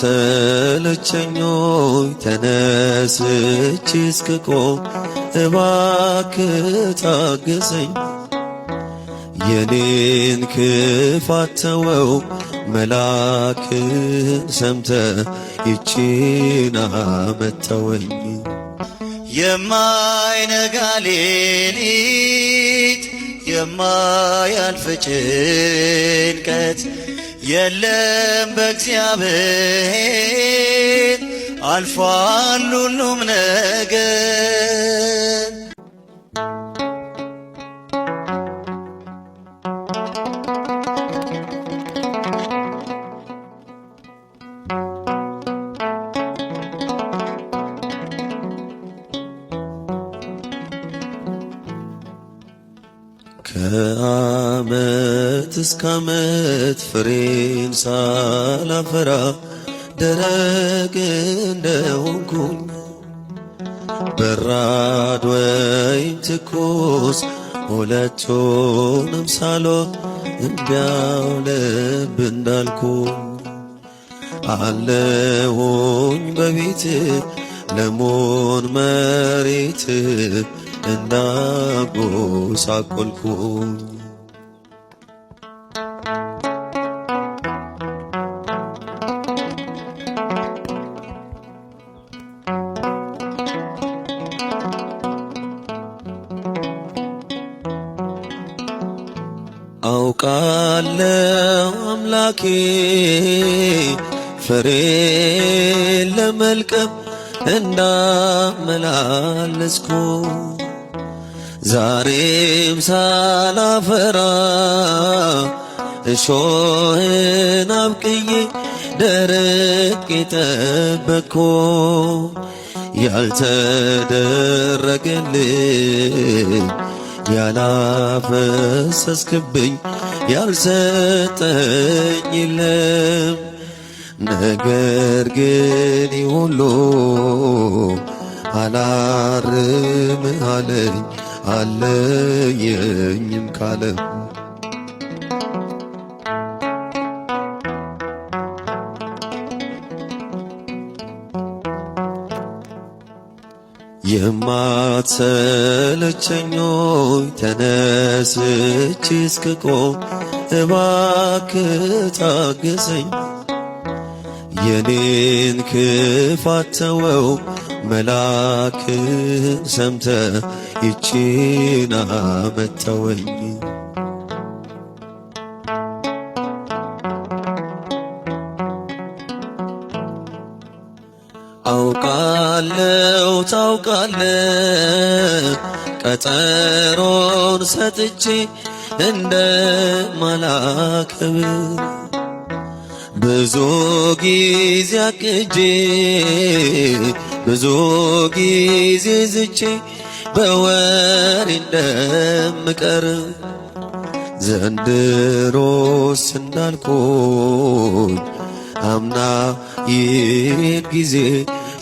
የማትሰለቸኝ ሆይ ተነስቼ እስክቆም እባክህ ታገሰኝ። የኔን ክፋት ተወው መልአክን ሰምተህ ይቺን አመጣኸኝ። የማይነጋ ሌሊት የማያልፍ ጭንቀት የለም በእግዚአብሔር አልፏል ሁሉም ነገር። ከዓመት እስከ ዓመት ፍሬን ሳላፈራ ደረቅ እንደሆንኩኝ በራድ ወይም ትኩስ ሁለቱንም ሳልሆን እንዲያው ልብ እንዳልኩኝ አለሁኝ በቤትህ ለሞን መሬትህ እንዳጎሳቆልኩኝ። አውቃለሁ አምላኬ ፍሬ ለመልቀም እንዳመላለስኩ ዛሬም ሳላፈራ እሾህን አብቅዬ ደረቅ ጠበቅኩ። ያልተደረገልኝ ያላፈሰስክብኝ ያልሰጠኝ የለም። ነገር ግን ሁሉ አላርምህ አለኝ አለየኝም ካለም የማትሰለቸኝ ሆይ ተነስቼ እስክቆም እባክህ ታገሰኝ። የኔን ክፋት ተወው መልአክን ሰምተህ ይቺን አመጣኸኝ። አውቃለሁ ታውቃለህ ቀጠሮን ሰጥቼ እንደማላከብር ብዙ ጊዜ አቅጄ ብዙ ጊዜ ዝቼ በወሬ እንደምቀር ዘንድሮስ እንዳልኩኝ አምና ይህን ጊዜ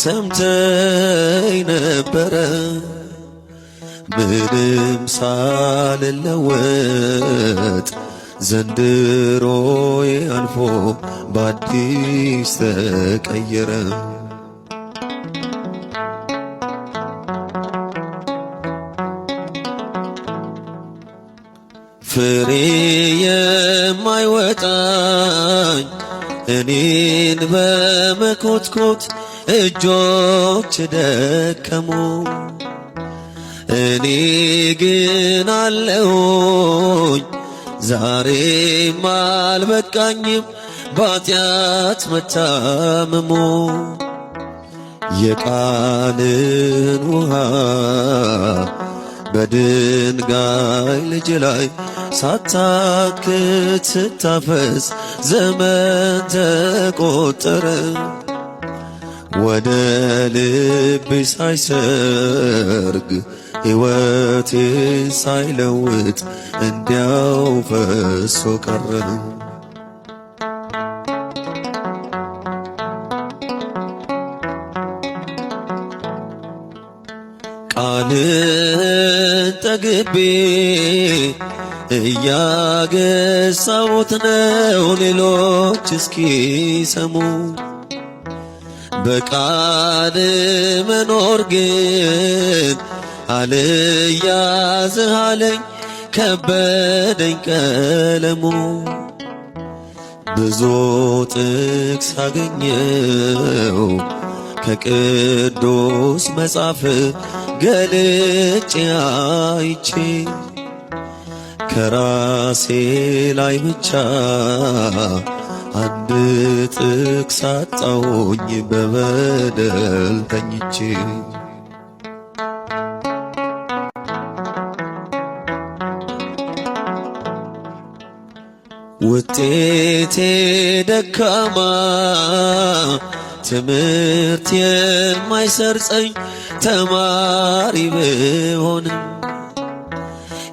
ሰምተኝ ነበረ። ምንም ሳልለወጥ ዘንድሮዬ አልፎ በአዲስ ተቀየረ። ፍሬ የማይወጣኝ እኔን በመኮትኮት እጆች ደከሙ። እኔ ግን አለሁኝ ዛሬም አልበቃኝም ባጢአት መታመሙ። የቃልን ውሃ በድንጋይ ልጅ ላይ ሳታክት ስታፈስ ዘመን ተቆጠረ። ወደ ልቤ ሳይሰርግ ሕይወቴን ሳይለውጥ እንዲያው ፈሶ ቀረ። ቃልን ጠግቤ እያገሳሁት ነው ሌሎች እስኪሰሙ። በቃል መኖር ግን አልያዝህ አለኝ ከበደኝ ቀለሙ። ብዙ ጥቅስ አገኘው ከቅዱስ መጽሐፍ ገልጬ አይቼ ከራሴ ላይ ብቻ አንድ ጥቅስ አጣሁኝ በበደል ተኝቼ። ውጤቴ ደካማ ትምህርት የማይሰርጸኝ ተማሪ ብሆንም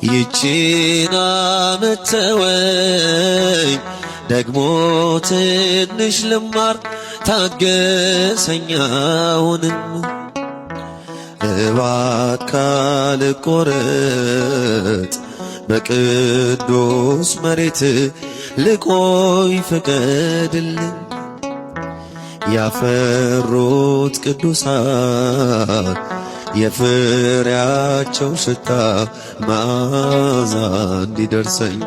ይቺን ዓመት ተወኝ ደግሞ ትንሽ ልማር ታገሰኝ አሁንም። እባክህ አልቆረጥ በቅዱስ መሬት ልቆይ ፍቀድልኝ። ያፈሩት ቅዱሳን የፍሬያቸው ሽታ መዓዛ እንዲደርሰኝ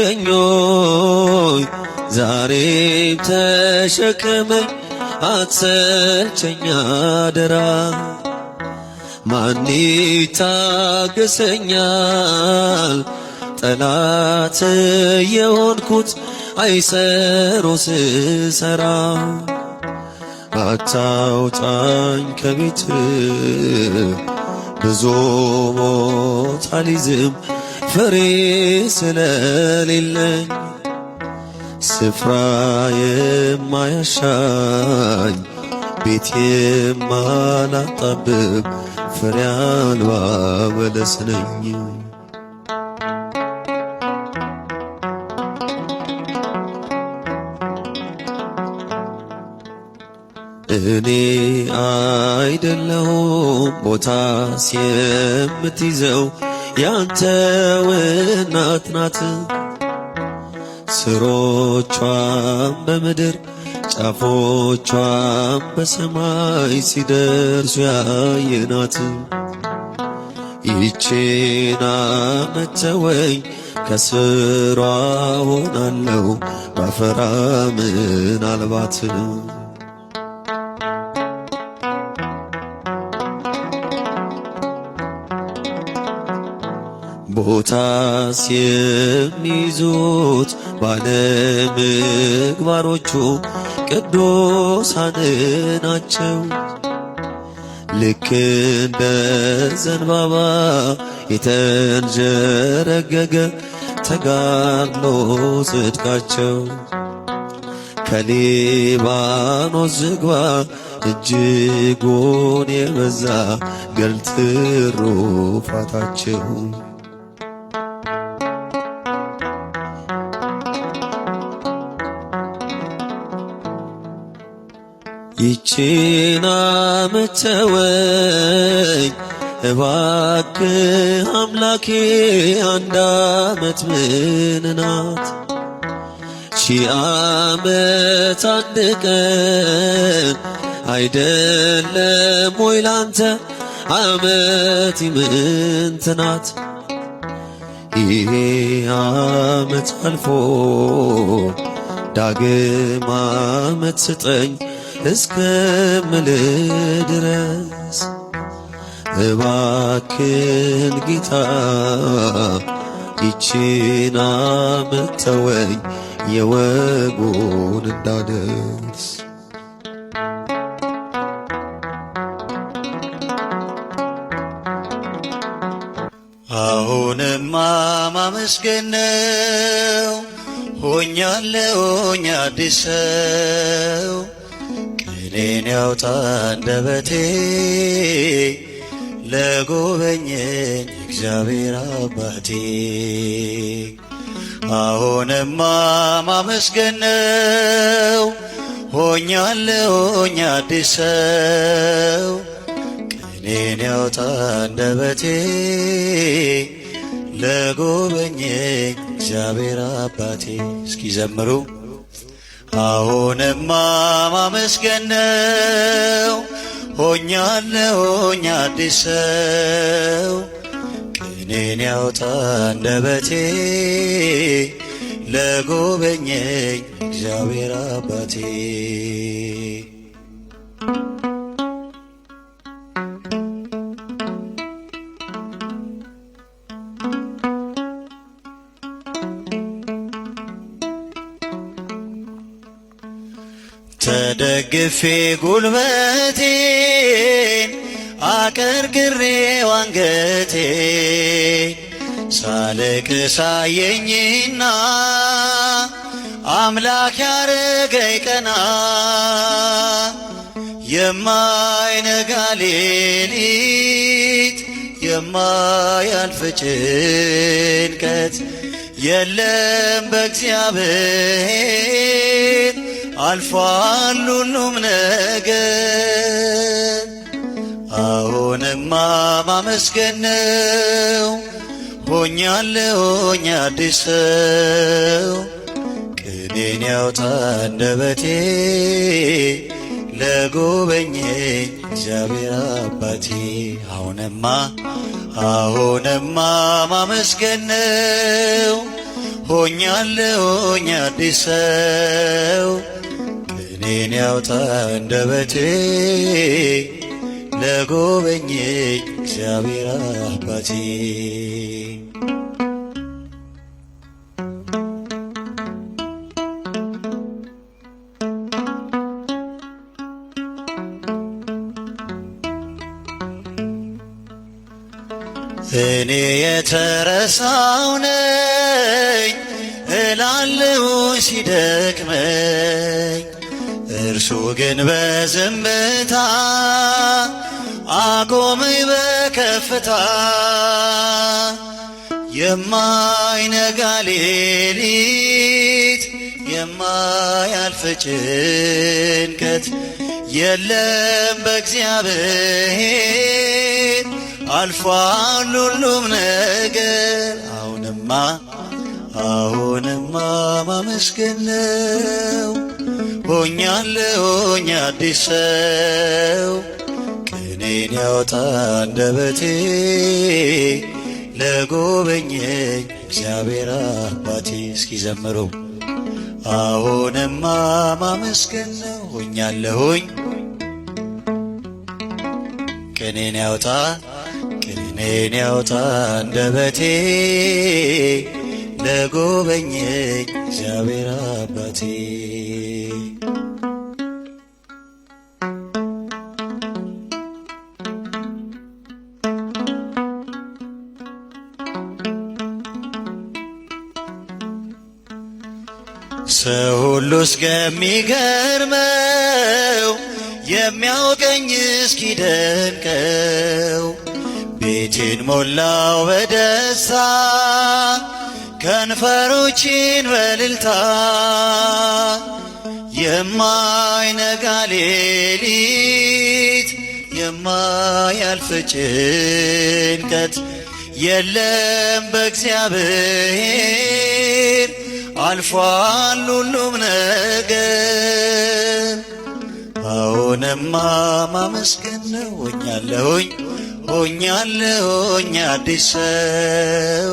የተሸከምከኞይ ዛሬም ተሸከመኝ አትሰልቸኝ አደራ። ማን ይታገሰኛል ጠላት የሆንኩት አይሰሮ ስሰራ። አታውጣኝ ከቤት ብዙ ሞት አልይዝም ፍሬ ስለሌለኝ። ስፍራ የማያሻኝ ቤት የማላጣብብ ፍሬ አልባ በለስ ነኝ። እኔ አይደለሁም ቦታስ የምትይዘው ያንተው እናት ናት። ስሮቿም በምድር ጫፎቿም በሰማይ ሲደርሱ ያየናት። ይቺን ዓመት ተወኝ ከስሯ ሆናለሁ ባፈራ ምናልባት። ቦታስ የሚይዙት ባለምግባሮቹ ቅዱሳን ናቸው። ልክ እንደ ዘንባባ የተንዠረገገ ተጋድሎ ጽድቃቸው። ከሊባኖስ ዝግባ እጅጉን የበዛ ገድል ትሩፋታቸው። ይቺን ዓመት ተወኝ እባክህ አምላኬ አንድ ዓመት ምን ናት? ሺህ ዓመት አንድ ቀን አይደለም ወይ ላንተ ዓመት ይምንት ናት? ይሄ ዓመት አልፎ ዳግም ዓመት ስጠኝ እስከምልህ ድረስ እባክህን ጌታ ይቺን ዓመት ተወኝ የወጉን እንዳደርስ። አሁንማ ማመስገን ነው ሆኛለሁኝ አዲስ ሰው። ቅኔን ያውጣ አንደበቴ ለጎበኘኝ እግዚአብሔር አባቴ። አሁንማ ማመስገን ነው። ሆኛለሁኝ አዲስ ሰው ቅኔን ያውጣ አንደበቴ ለጎበኘኝ እግዚአብሔር አባቴ። እስኪ ዘምሩ። አሁንማ ማመስገን ነው። ሆኛለሁኝ አዲስ ሰው ቅኔን ያውጣ አንደበቴ ለጎበኘኝ እግዚአብሔር አባቴ። ተደግፌ ጉልበቴን አቀርቅሬው አንገቴን ሳለቅስ አየኝና አምላክ ያረገኝ ቀና። የማይነጋ ሌሊት የማያልፍ ጭንቀት የለም በእግዚአብሔር አልፏል ሁሉም ነገር። አሁንማ ማመስገን ነው። ሆኛለሁኝ አዲስ ሰው ቅኔን ያውጣ አንደበቴ ለጎበኘኝ እግዚአብሔር አባቴ። አሁንማ ማመስገን ነው። ሆኛለሁኝ አዲስ ሰው ቅኔን ያውጣ አንደበቴ ለጎበኘኝ እግዚአብሔር አባቴ። እኔ የተረሳው ነኝ እላለሁ ሲደክመኝ፣ እርሱ ግን በዝምታ አቆመኝ በከፍታ። የማይነጋ ሌሊት የማያልፍ ጭንቀት የለም በእግዚአብሔር አልፏል ሁሉም ነገር። አሁንማ ማመስገን ነው። ሆኛለሁኝ አዲስ ሰው ቅኔን ያውጣ አንደበቴ ለጎበኘኝ እግዚአብሔር አባቴ። እስኪ ዘምሩ። አሁንማ ማመስገን ነው። ሆኛለሁኝ ቅኔን ያውጣ አንደበቴ ለጎበኘኝ እግዚአብሔር አባቴ። ሰው ሁሉ እስከሚገርመው የሚያውቀኝ እስኪደንቀው ቤቴን ሞላው በደስታ ከንፈሮችን በእልልታ። የማይነጋ ሌሊት የማያልፍ ጭንቀት የለም በእግዚአብሔር አልፏል ሁሉም ነገር። አሁንማ ማመስገን ነው። ሆኛለሁኝ አዲስ ሰው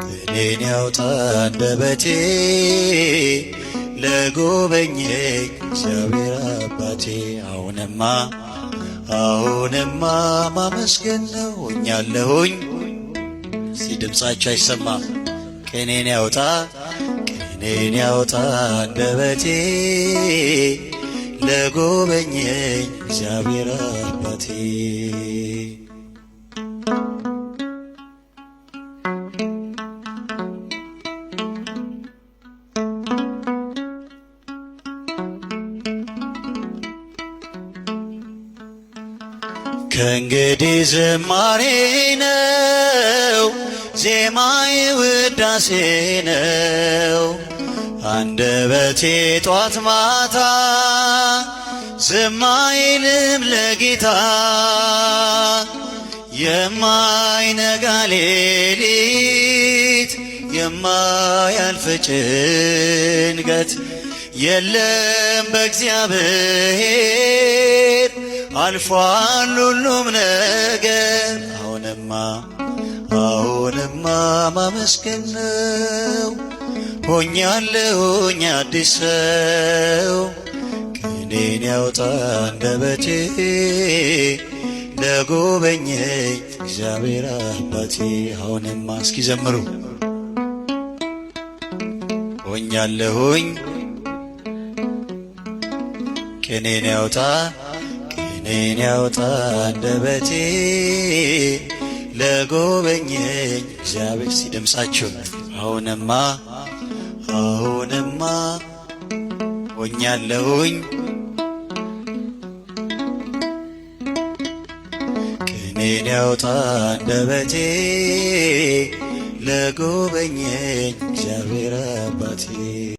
ቅኔን ያውጣ አንደበቴ ለጎበኘኝ እግዚአብሔር አባቴ። አሁንማ ማመስገን ነው። ሆኛለሁኝ እስቲ ድምፃቸው አይሰማ። ቅኔን ያውጣ አንደበቴ ለጎበኘኝ እግዚአብሔር አባቴ። ከእንግዲህ ዝማሬ ነው ዜማዬ ውዳሴ ነው። አንደበቴ ጧት ማታ ዝም አይልም ለጌታ። የማይነጋ ሌሊት የማያልፍ ጭንቀት የለም በእግዚአብሔር አልፏል ሁሉም ነገር። አሁንማ ማመስገን ነው። ሆኛለሁኝ አዲስ ሰው። ቅኔን ያውጣ አንደበቴ ለጎበኘኝ እግዚአብሔር አባቴ። አሁንማ እስኪ ዘምሩ። ሆኛለሁኝ ቅኔን ያውጣ አንደበቴ ለጎበኘኝ እግዚአብሔር። ሲደምሳችሁ አሁንማ ሆኛለሁኝ ቅኔን ያውጣ አንደበቴ ለጎበኘኝ እግዚአብሔር አባቴ።